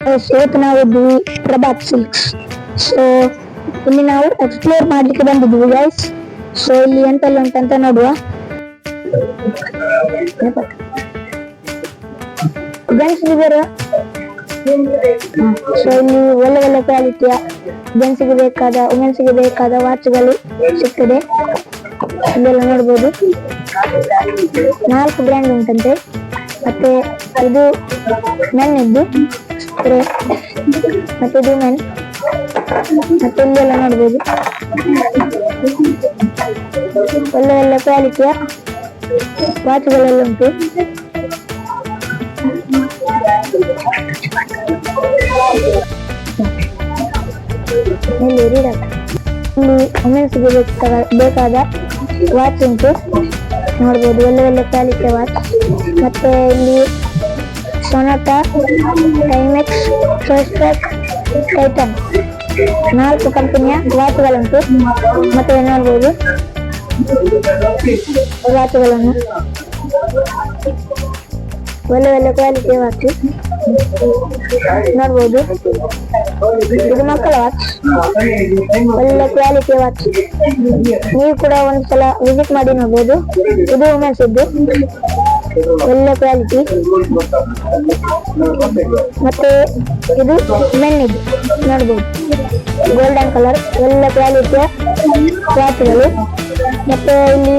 ಇವತ್ತು ನಾವಿದ್ವಿ Prabhat silks. So ಇಲ್ಲಿ ನಾವು ಎಕ್ಸ್ಪ್ಲೋರ್ ಮಾಡ್ಲಿಕ್ಕೆ ಬಂದಿದ್ವಿ ಗೈಸ್. ಸೊ ಇಲ್ಲಿ ಎಂತೆಲ್ಲ ಉಂಟಂತ ನೋಡುವ. ಸೊ ಇಲ್ಲಿ ಒಳ್ಳೆ ಒಳ್ಳೆ ಕ್ವಾಲಿಟಿಯ ಜೆಂಟ್ಸ್ಗೆ ಬೇಕಾದ ವುಮೆನ್ಸ್ಗೆ ಬೇಕಾದ ವಾಚ್ಗಳು ಸಿಗ್ತದೆ. ಇಲ್ಲೆಲ್ಲ ನೋಡ್ಬೋದು 4 ಬ್ರ್ಯಾಂಡ್ ಉಂಟಂತೆ. ಮತ್ತೆ ಇದು ಮೆನ್ ಇದ್ದು ಮತ್ತೆ ಇದು ಮೆನ್. ಮತ್ತೆ ಇಲ್ಲೆಲ್ಲ ನೋಡ್ಬೋದು ಒಳ್ಳೆ ಒಳ್ಳೆ ಕ್ವಾಲಿಟಿಯ ವಾಚ್ಗಳೆಲ್ಲ ಉಂಟು. ಇಲ್ಲಿ ವುಮೆನ್ಸ್ಗೆ ಬೇಕಾದ ವಾಚ್ ಉಂಟು ನೋಡ್ಬೋದು, ಒಳ್ಳೆ ಒಳ್ಳೆ ಕ್ವಾಲಿಟಿಯ ವಾಚ್. ಮತ್ತೆ ಇಲ್ಲಿ ಸೊನಾಟಾ, ಟೈಮೆಕ್ಸ್, ಫಾಸ್ಟ್ಟ್ರ್ಯಾಕ್, ಟೈಟನ್ 4 ಕಂಪನಿಯ ವಾಚ್ಗಳುಂಟು. ಮತ್ತೆ ನೋಡ್ಬೋದು ವಾಚ್ಗಳನ್ನು ಒಳ್ಳೆ ಒಳ್ಳೆ ಕ್ವಾಲಿಟಿಯ ವಾಚ್ ನೋಡ್ಬೋದು. ಇದು ಮಕ್ಕಳ ವಾಚ್, ಒಳ್ಳೆ ಕ್ವಾಲಿಟಿಯ ವಾಚ್. ನೀವು ಕೂಡ ಒಂದ್ಸಲ ವಿಸಿಟ್ ಮಾಡಿ ನೋಡ್ಬೋದು. ಇದು ವುಮೆನ್ಸ್ ಇದ್ದು ಒಳ್ಳೆ ಕ್ವಾಲಿಟಿ. ಮತ್ತೆ ಇದು ಮೆನ್ ಇದು ನೋಡ್ಬೋದು, ಗೋಲ್ಡನ್ ಕಲರ್, ಒಳ್ಳೆ ಕ್ವಾಲಿಟಿಯ ವಾಚ್ಗಳು. ಮತ್ತೆ ಇಲ್ಲಿ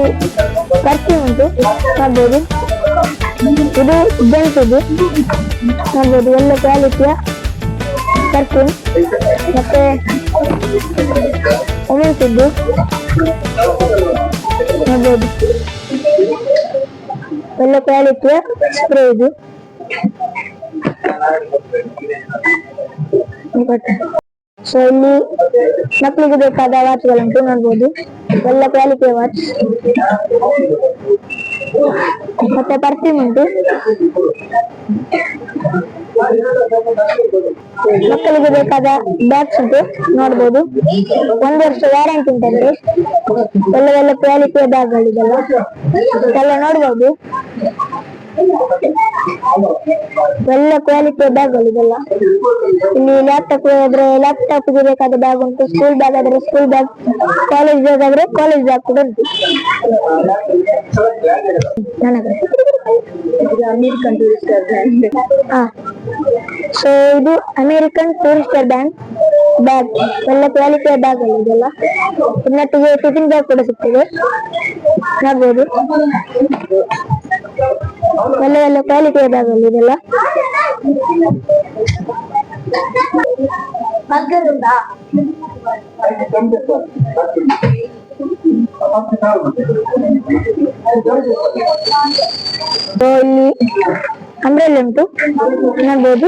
ಪರ್ಫ್ಯೂಮ್ ಉಂಟು ನೋಡ್ಬೋದು. ಇದು ಜೆಂಟ್ಸ್ ಇದು ನೋಡ್ಬೋದು, ಒಳ್ಳೆ ಕ್ವಾಲಿಟಿಯ ಪರ್ಫ್ಯೂಮ್. ಮತ್ತೆ ವುಮೆನ್ಸ್ ಇದ್ದು ನೋಡ್ಬೋದು, ಒಳ್ಳೆ ಕ್ವಾಲಿಟಿಯ ಸ್ಪ್ರೇ ಇದು. ಸೊ ಇಲ್ಲಿ ಮಕ್ಕಳಿಗೆ ಬೇಕಾದ ವಾಚ್ಗಳುಂಟು ನೋಡ್ಬೋದು, ಒಳ್ಳೆ ಕ್ವಾಲಿಟಿಯ ವಾಚ್. ಮತ್ತೆ ಪರ್ಫ್ಯೂಮ್ ಉಂಟು. ಮಕ್ಕಳಿಗೆ ಬೇಕಾದ ಬ್ಯಾಗ್ಸ್ ಉಂಟು ನೋಡ್ಬೋದು, 1 ವರ್ಷ ವ್ಯಾರಂಟಿ ಉಂಟಂತೆ. ಒಳ್ಳೆ ಒಳ್ಳೆ ಕ್ವಾಲಿಟಿಯ ಬ್ಯಾಗ್ಗಳಿದೆಲ್ಲ ಎಲ್ಲ ನೋಡ್ಬೋದು, ಒಳ್ಳೆ ಕ್ವಾಲಿಟಿಯ ಬ್ಯಾಗ್ಗಳಿದೆಲ್ಲ. ಇಲ್ಲಿ ಲ್ಯಾಪ್ಟಾಪ್ಗೆ ಬೇಕಾದ ಬ್ಯಾಗ್ ಉಂಟು, ಸ್ಕೂಲ್ ಬ್ಯಾಗ್ ಆದ್ರೆ ಸ್ಕೂಲ್ ಬ್ಯಾಗ್, ಕಾಲೇಜ್ ಬ್ಯಾಗ್ ಆದ್ರೆ ಕಾಲೇಜ್ ಬ್ಯಾಗ್ ಕೂಡ ಉಂಟು. ಸೊ ಇದು ಅಮೆರಿಕನ್ ಟೂರಿಸ್ಟರ್ ಬ್ಯಾಗ್, ಒಳ್ಳೆ ಕ್ವಾಲಿಟಿಯ ಬ್ಯಾಗ್ ಇದೆಲ್ಲ. ಇನ್ನೊಟ್ಟಿಗೆ ಟಿಫಿನ್ ಬ್ಯಾಗ್ ಕೂಡ ಸಿಗ್ತದೆ ನೋಡ್ಬೋದು, ಒಳ್ಳೆ ಒಳ್ಳೆ ಕ್ವಾಲಿಟಿಯ ಬ್ಯಾಗ್ ಇದೆಲ್ಲ. ಇಲ್ಲಿ ಅಂಬ್ರೆಲ್ಲ ಉಂಟು ನೋಡ್ಬೋದು,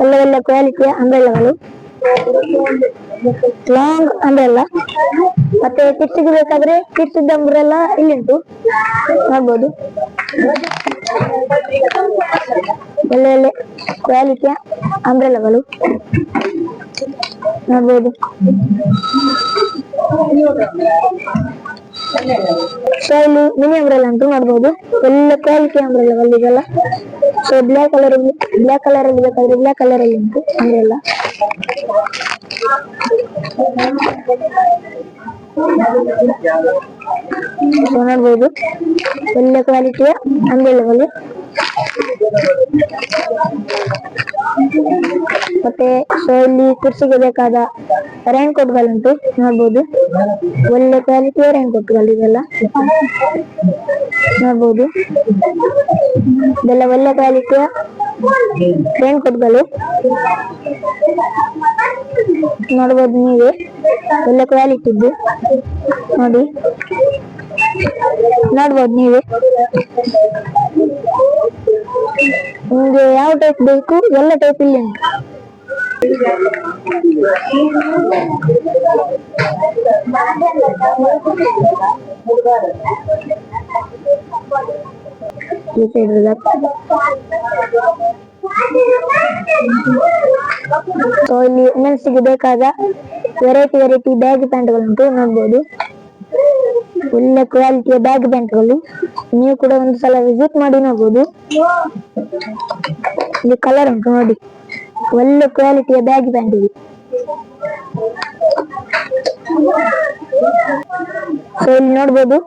ಒಳ್ಳೆ ಒಳ್ಳೆ ಕ್ವಾಲಿಟಿಯ ಅಂಬ್ರೆಲ್ಲಗಳು, ಲಾಂಗ್ ಅಂಬ್ರೆಲ್ಲ. ಮತ್ತೆ ಕಿಡ್ಸ್ಗೆ ಬೇಕಾದ್ರೆ ಕಿಡ್ಸ್ ಅಂಬ್ರೆಲ್ಲ ಇಲ್ಲಿ ಉಂಟು ನೋಡ್ಬೋದು, ಒಳ್ಳೆ ಒಳ್ಳೆ ಕ್ವಾಲಿಟಿಯ ಅಂಬ್ರೆಲ್ಲಗಳು ನೋಡ್ಬೋದು. ಸೊ ಇಲ್ಲಿ ಮಿನಿ ಅಂಬ್ರೆಲ್ಲ ಉಂಟು ನೋಡ್ಬೋದು, ಒಳ್ಳೆ ಕ್ವಾಲಿಟಿ ಅಂಬ್ರೆಲ್ಲಗಳು ಇದೆಲ್ಲ. ಸೊ ಬ್ಲಾಕ್ ಕಲರ್ ಅಲ್ಲಿ ಬೇಕಾದ್ರೆ ಬ್ಲಾಕ್ ಕಲರ್ ಅಲ್ಲಿ ಉಂಟು ಅಂಬ್ರೆಲ್ಲ. ನೋಡ್ಬೋದು ಒಳ್ಳೆ ಕ್ವಾಲಿಟಿಯ ಅಂಬ್ರೆಲ್ಲಗಳು. ಮತ್ತೆ ಸೊ ಇಲ್ಲಿ ಕುರ್ಚಿಗೆ ಬೇಕಾದ ರೈನ್ ಕೋಟ್ಗಳುಂಟು ನೋಡ್ಬೋದು, ಒಳ್ಳೆ ಕ್ವಾಲಿಟಿಯ ರೈನ್ ಕೋಟ್ಗಳು ಇದೆಲ್ಲ ನೋಡ್ಬೋದು. ಇದೆಲ್ಲ ಒಳ್ಳೆ ಕ್ವಾಲಿಟಿಯ ರೈನ್ ಕೋಟ್ಗಳು ನೋಡ್ಬೋದು ನೀವೇ, ಒಳ್ಳೆ ಕ್ವಾಲಿಟಿ ಇದ್ದು ನೋಡಿ ನೋಡ್ಬೋದು ನೀವೇ. ನಿಮ್ಗೆ ಯಾವ ಟೈಪ್ ಬೇಕು ಎಲ್ಲ ಟೈಪ್ ಇಲ್ಲಿ ಉಂಟು. ಸೊ ಇಲ್ಲಿ ವುಮೆನ್ಸ್ಗೆ ಬೇಕಾದ ವೆರೈಟಿ ಬ್ಯಾಗ್ ಪ್ಯಾಂಟ್ಗಳುಂಟು ನೋಡ್ಬೋದು, ಒಳ್ಳೆ ಕ್ವಾಲಿಟಿಯ ಬ್ಯಾಗ್ ಪ್ಯಾಂಟ್ಗಳು. ನೀವು ಕೂಡ ಒಂದು ಸಲ ವಿಸಿಟ್ ಮಾಡಿ ನೋಡ್ಬೋದು. ಇದು ಕಲರ್ ಉಂಟು ನೋಡಿ, ಒಳ್ಳೆ ಕ್ವಾಲಿಟಿಯ ಬ್ಯಾಗಿ ಪ್ಯಾಂಟ್ ಇದು. ಸೊ ಇಲ್ಲಿ ನೋಡ್ಬೋದು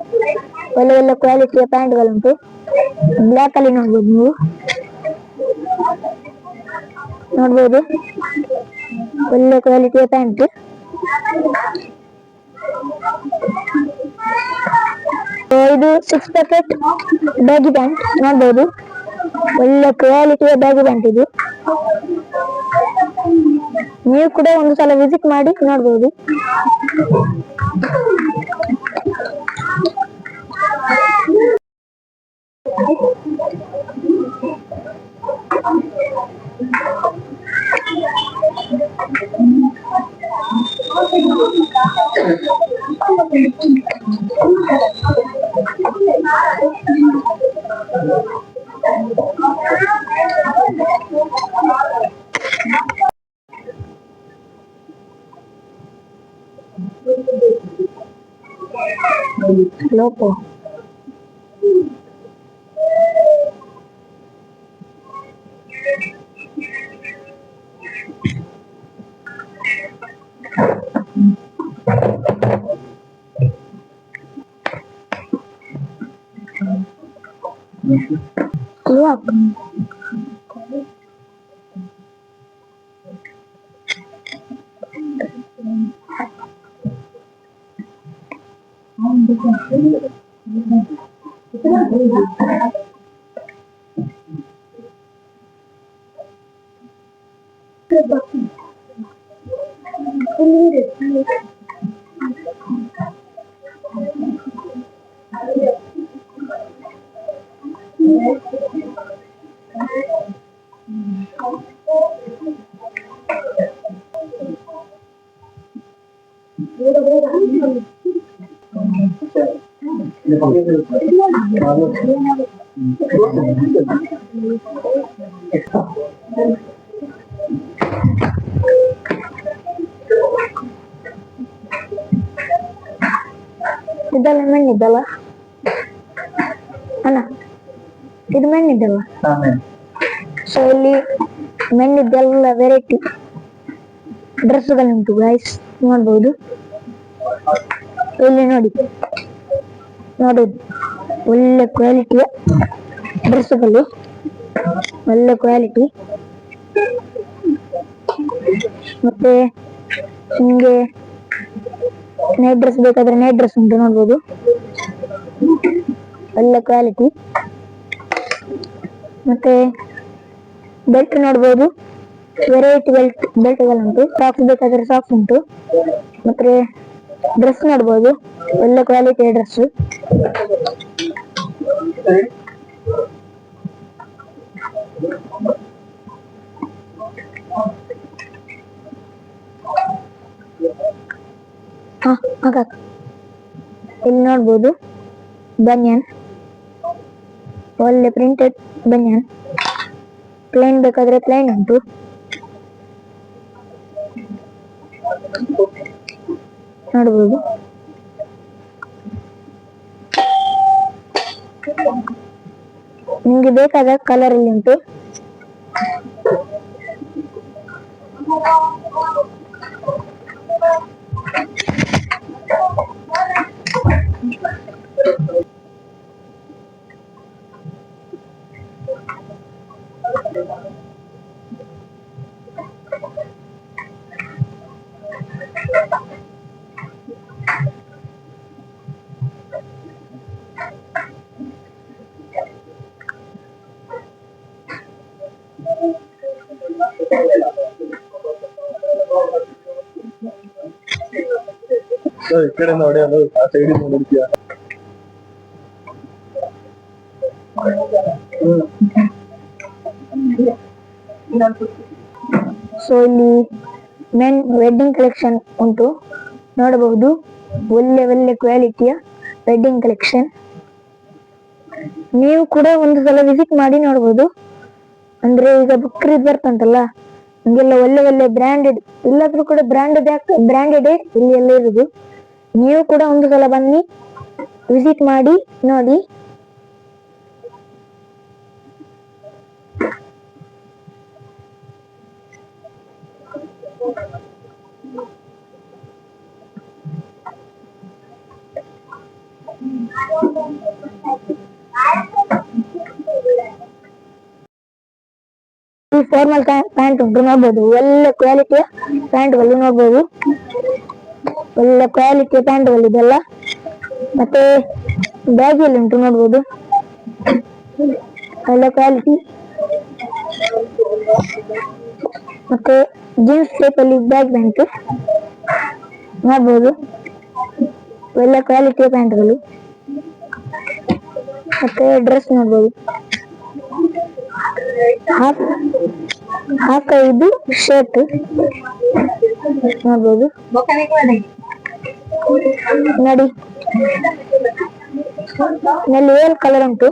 ಒಳ್ಳೆ ಒಳ್ಳೆ ಕ್ವಾಲಿಟಿಯ ಪ್ಯಾಂಟ್ಗಳುಂಟು. ಬ್ಲ್ಯಾಕ್ ಅಲ್ಲಿ ನೋಡ್ಬೋದು ನೀವು, ನೋಡ್ಬೋದು ಒಳ್ಳೆ ಕ್ವಾಲಿಟಿಯ ಪ್ಯಾಂಟ್. ಇದು 6 ಪ್ಯಾಕೆಟ್ ಬ್ಯಾಗಿ ಪ್ಯಾಂಟ್ ನೋಡ್ಬೋದು, ಒಳ್ಳೆ ಕ್ವಾಲಿಟಿಯ ಬ್ಯಾಗಿ ಪ್ಯಾಂಟ್ ಇದು. ನೀವು ಕೂಡ ಒಂದು ಸಲ ವಿಸಿಟ್ ಮಾಡಿ ನೋಡ್ಬೋದು. Loco. Look. ಇದೆಲ್ಲ ಮೆಣ್ಣಿದ್ದಲ್ಲ ಅಣ್ಣ, ಇದು ಮೆಣ್ಣಿದ್ದಲ್ಲ. ಸೊ ಇಲ್ಲಿ ಮೆಣ್ಣಿದ್ದೆಲ್ಲ ವೆರೈಟಿ ಡ್ರೆಸ್ಗಳುಂಟು ಗೈಸ್, ನೋಡ್ಬೋದು. ಇಲ್ಲಿ ನೋಡಿ, ನೋಡುದು ಒಳ್ಳೆ ಕ್ವಾಲಿಟಿಯ ಡ್ರೆಸ್ಗಳು, ಒಳ್ಳೆ ಕ್ವಾಲಿಟಿ. ಮತ್ತೆ ನಿಮ್ಗೆ ನೈಟ್ ಡ್ರೆಸ್ ಬೇಕಾದ್ರೆ ನೈಟ್ ಡ್ರೆಸ್ ಉಂಟು, ನೋಡ್ಬೋದು ಒಳ್ಳೆ ಕ್ವಾಲಿಟಿ. ಮತ್ತೆ ಬೆಲ್ಟ್ ನೋಡ್ಬೋದು, ವೆರೈಟಿ ಬೆಲ್ಟ್ಗಳುಂಟು. ಸಾಕ್ಸ್ ಬೇಕಾದ್ರೆ ಸಾಕ್ಸ್ ಉಂಟು. ಮತ್ತೆ ಡ್ರೆಸ್ ನೋಡ್ಬೋದು, ಒಳ್ಳೆ ಕ್ವಾಲಿಟಿಯ ಡ್ರೆಸ್. ಇಲ್ಲಿ ನೋಡ್ಬೋದು ಬನಿಯನ್, ಒಳ್ಳೆ ಪ್ರಿಂಟೆಡ್ ಬನಿಯನ್. ಪ್ಲೇನ್ ಬೇಕಾದ್ರೆ ಪ್ಲೇನ್ ಉಂಟು. ನೋಡ್ಬೋದು ನಿಮ್ಗೆ ಬೇಕಾದ ಕಲರ್ ಅಲ್ಲಿ ಉಂಟು. ಈ ಕಡೆ ನೋಡಿ, ಅದು ಆ ಸೈಡ್ ನೋಡಿದ್ಯಾ? ಸೊ ಇಲ್ಲಿ ಮೆನ್ ವೆಡ್ಡಿಂಗ್ ಕಲೆಕ್ಷನ್ ಉಂಟು, ನೋಡಬಹುದು. ಒಳ್ಳೆ ಒಳ್ಳೆ ಕ್ವಾಲಿಟಿಯ ವೆಡ್ಡಿಂಗ್ ಕಲೆಕ್ಷನ್. ನೀವು ಕೂಡ ಒಂದು ಸಲ ವಿಸಿಟ್ ಮಾಡಿ ನೋಡಬಹುದು. ಅಂದ್ರೆ ಈಗ ಬಕ್ರೀದ್ ಬರ್ತಂತಲ್ಲ, ಹಿಂಗೆಲ್ಲ ಒಳ್ಳೆ ಒಳ್ಳೆ ಬ್ರಾಂಡೆಡ್, ಎಲ್ಲಾದ್ರೂ ಕೂಡ ಬ್ರಾಂಡೆಡ್ ಇಲ್ಲಿ ಎಲ್ಲ ಇರುದು. ನೀವು ಕೂಡ ಒಂದು ಸಲ ಬನ್ನಿ, ವಿಸಿಟ್ ಮಾಡಿ ನೋಡಿ. ಈ ಫಾರ್ಮಲ್ ಪ್ಯಾಂಟ್ ಉಂಟು ನೋಡ್ಬೋದು, ಒಳ್ಳೆ ಕ್ವಾಲಿಟಿಯ ಪ್ಯಾಂಟ್ಗಳು ನೋಡ್ಬೋದು, ಒಳ್ಳೆ ಕ್ವಾಲಿಟಿಯ ಪ್ಯಾಂಟ್ಗಳು ಇದೆಲ್ಲ. ಮತ್ತೆ ಬ್ಯಾಗಿಯಲ್ಲಿ ಉಂಟು ನೋಡ್ಬೋದು, ಒಳ್ಳೆ ಕ್ವಾಲಿಟಿ. ಮತ್ತೆ ಜೀನ್ಸ್ ಟೈಪ್ ಅಲ್ಲಿ ಬ್ಯಾಗ್ ಪ್ಯಾಂಟ್ ನೋಡ್ಬೋದು, ಒಳ್ಳೆ ಕ್ವಾಲಿಟಿಯ ಪ್ಯಾಂಟ್ಗಳು. ಮತ್ತೆ ಡ್ರೆಸ್ ನೋಡ್ಬೋದು, ಹಾಫ್ ಇದು ಶರ್ಟ್ ನೋಡ್ಬೋದು ನೋಡಿ. ನಲ್ಲಿ ಏನ್ ಕಲರ್ ಉಂಟು,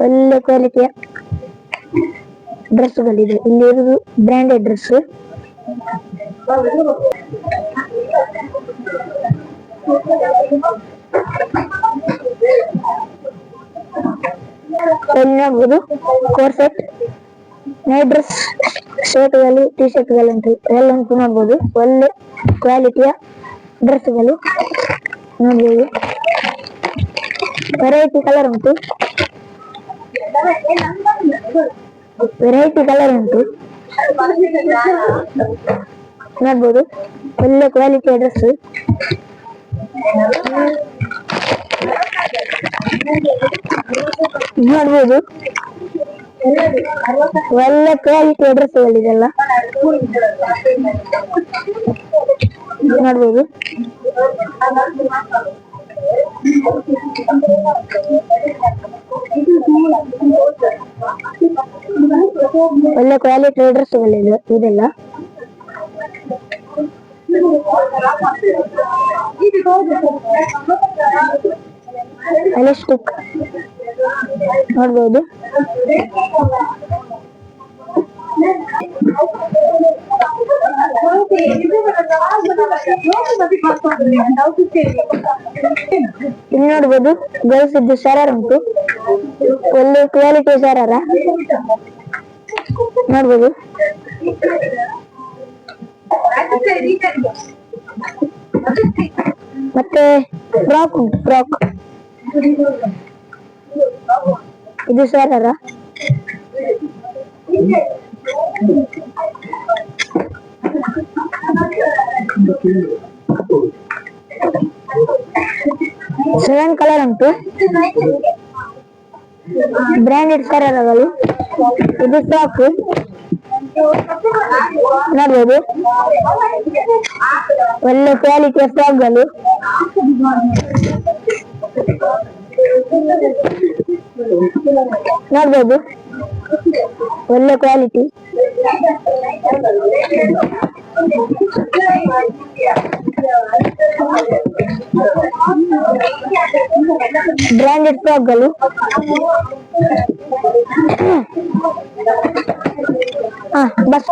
ಒಳ್ಳೆ ಕ್ವಾಲಿಟಿಯ ಡ್ರೆಸ್ಗಳಿದೆ. ಇಲ್ಲಿ ಇರುವುದು ಬ್ರಾಂಡೆಡ್ ಡ್ರೆಸ್. ಇಲ್ಲಿ ನೋಡ್ಬೋದು ಕೋಟ್ ಸೆಟ್, ನೈಟ್ ಡ್ರೆಸ್, ಶರ್ಟ್ಗಳು, ಟಿ ಶರ್ಟ್ಗಳು ಉಂಟು, ಎಲ್ಲ ಉಂಟು ನೋಡ್ಬೋದು. ಒಳ್ಳೆ ಕ್ವಾಲಿಟಿಯ ಡ್ರೆಸ್ಗಳು ನೋಡ್ಬೋದು. ವೆರೈಟಿ ಕಲರ್ ಉಂಟು, ವೆರೈಟಿ ಕಲರ್ ಉಂಟು ನೋಡ್ಬೋದು, ಒಳ್ಳೆ ಕ್ವಾಲಿಟಿಯ ಡ್ರೆಸ್. ನೋಡ್ಬೋದು ಒಳ್ಳೆ ಕ್ವಾಲಿಟಿಯ ಡ್ರೆಸ್ಗಳಿದೆಲ್ಲ ನೋಡ್ಬೋದು. ಒಳ್ಳೆ ಕ್ವಾಲಿಟಿಯ ಡ್ರೆಸ್ಗಳಿದೆ ಇದೆಲ್ಲ. ಎಲಾಸ್ಟಿಕ್ ನೋಡ್ಬೋದು, ಇಲ್ಲಿ ನೋಡ್ಬೋದು ಗರ್ಲ್ಸ್ ಇದ್ದು ಶರಾರ ಉಂಟು, ಒಳ್ಳೆ ಕ್ವಾಲಿಟಿ ಶರಾರ ನೋಡ್ಬೋದು. ಮತ್ತೆ ಫ್ರಾಕ್ ಉಂಟು, ಫ್ರಾಕ್ ಇದು ಶರಾರ. ಸೆವೆನ್ ಕಲರ್ ಉಂಟು, ಬ್ರಾಂಡೆಡ್ ಶರಾರಗಳು. ಇದು ಫ್ರಾಕ್ ನೋಡ್ಬೋದು, ಒಳ್ಳೆ ಕ್ವಾಲಿಟಿಯ ಫ್ರಾಕ್ಗಳು ನೋಡ್ಬೋದು, ಒಳ್ಳೆ ಕ್ವಾಲಿಟಿ. ಬ್ರಾಂಡೆಡ್ ಫ್ರಾಕ್ಗಳು ಬಸ್.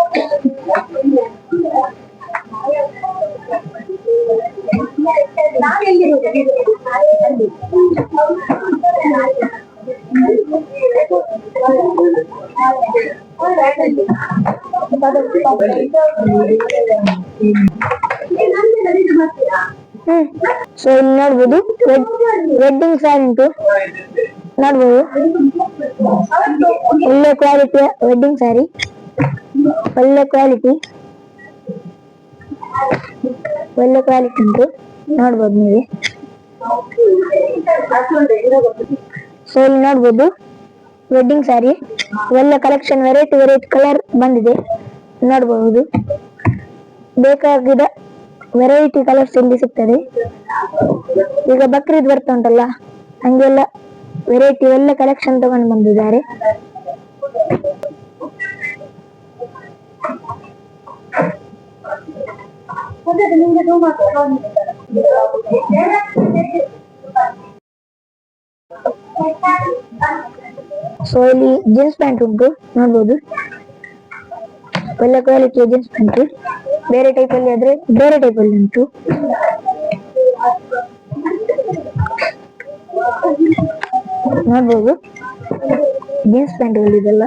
ಸೊ ಇಲ್ಲಿ ನೋಡ್ಬೋದು ವೆಡ್ಡಿಂಗ್ ಸ್ಯಾರಿ ಉಂಟು ನೋಡ್ಬೋದು, ಒಳ್ಳೆ ಕ್ವಾಲಿಟಿಯ ವೆಡ್ಡಿಂಗ್ ಸ್ಯಾರಿ, ಒಳ್ಳೆ ಕ್ವಾಲಿಟಿ, ಒಳ್ಳೆ ಕ್ವಾಲಿಟಿ ಉಂಟು ನೋಡ್ಬೋದು ನೀವು. ಸೊ ಇಲ್ಲಿ ನೋಡ್ಬೋದು ವೆಡ್ಡಿಂಗ್ ಸ್ಯಾರಿ, ಒಳ್ಳೆ ಕಲೆಕ್ಷನ್, ವೆರೈಟಿ ವೆರೈಟಿ ಕಲರ್ ಬಂದಿದೆ ನೋಡ್ಬಹುದು. ಬೇಕಾಗಿದ್ದ ವೆರೈಟಿ ಕಲರ್ಸ್ ಇಲ್ಲಿ ಸಿಗ್ತದೆ. ಈಗ ಬಕ್ರೀದ್ ಬರ್ತಾ ಉಂಟಲ್ಲ, ಹಂಗೆಲ್ಲ ವೆರೈಟಿ ಒಳ್ಳೆ ಕಲೆಕ್ಷನ್ ತಗೊಂಡು ಬಂದಿದ್ದಾರೆ. ಸೊ ಇಲ್ಲಿ ಜೀನ್ಸ್ ಪ್ಯಾಂಟ್ ಉಂಟು ನೋಡ್ಬೋದು, ಒಳ್ಳೆ ಕ್ವಾಲಿಟಿಯ ಜೀನ್ಸ್ ಪ್ಯಾಂಟ್. ಬೇರೆ ಟೈಪ್ ಅಲ್ಲಿ ಆದ್ರೆ ಬೇರೆ ಟೈಪ್ ಅಲ್ಲಿ ಉಂಟು. ನೋಡ್ಬೋದು ಜೀನ್ಸ್ ಪ್ಯಾಂಟ್ ಇದೆಲ್ಲ.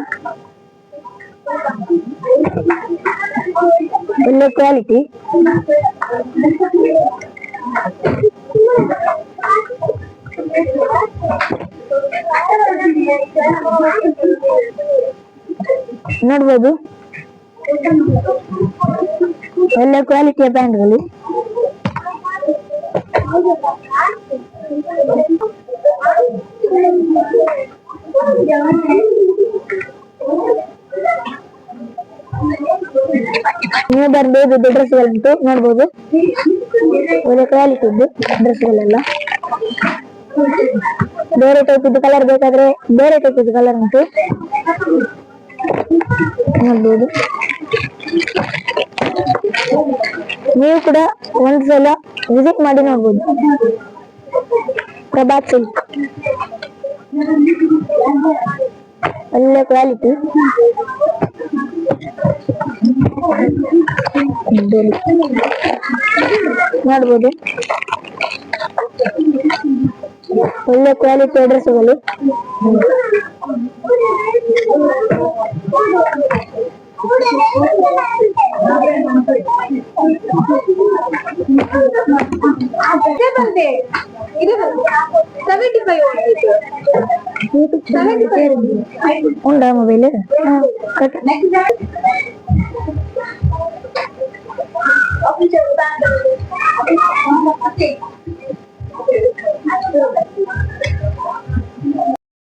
ಒಳ್ಳೆ ಕ್ವಾಲಿಟಿ. ನೋಡ್ಬೋದು ಒಳ್ಳೆ ಕ್ವಾಲಿಟಿಯ ಪ್ಯಾಂಟ್ಗಳು. ನೀವು ಬರ್ಬೋದು ಡ್ರೆಸ್ಗಳುಂಟು ನೋಡ್ಬೋದು. ಒಳ್ಳೆ ಕ್ವಾಲಿಟಿ ಇದ್ದು ಡ್ರೆಸ್ಗಳೆಲ್ಲ. ಬೇರೆ ಟೈಪ್ ಇದ್ದು ಕಲರ್ ಬೇಕಾದ್ರೆ ಬೇರೆ ಟೈಪ್ ಇದ್ದು ಕಲರ್ ಉಂಟು ನೋಡ್ಬೋದು. ನೀವು ಕೂಡ ಒಂದ್ಸಲ ವಿಸಿಟ್ ಮಾಡಿ ನೋಡ್ಬೋದು. ಪ್ರಭಾತ್ ಸಿಲ್ಕ್ ಒಳ್ಳೆ ಕ್ವಾಲಿಟಿ. ನೋಡ್ಬೋದು ಒಳ್ಳೆ ಕ್ವಾಲಿಟಿ ಡ್ರೆಸ್ಗಳು. ಉಂಟಾ ಮೊಬೈಲ್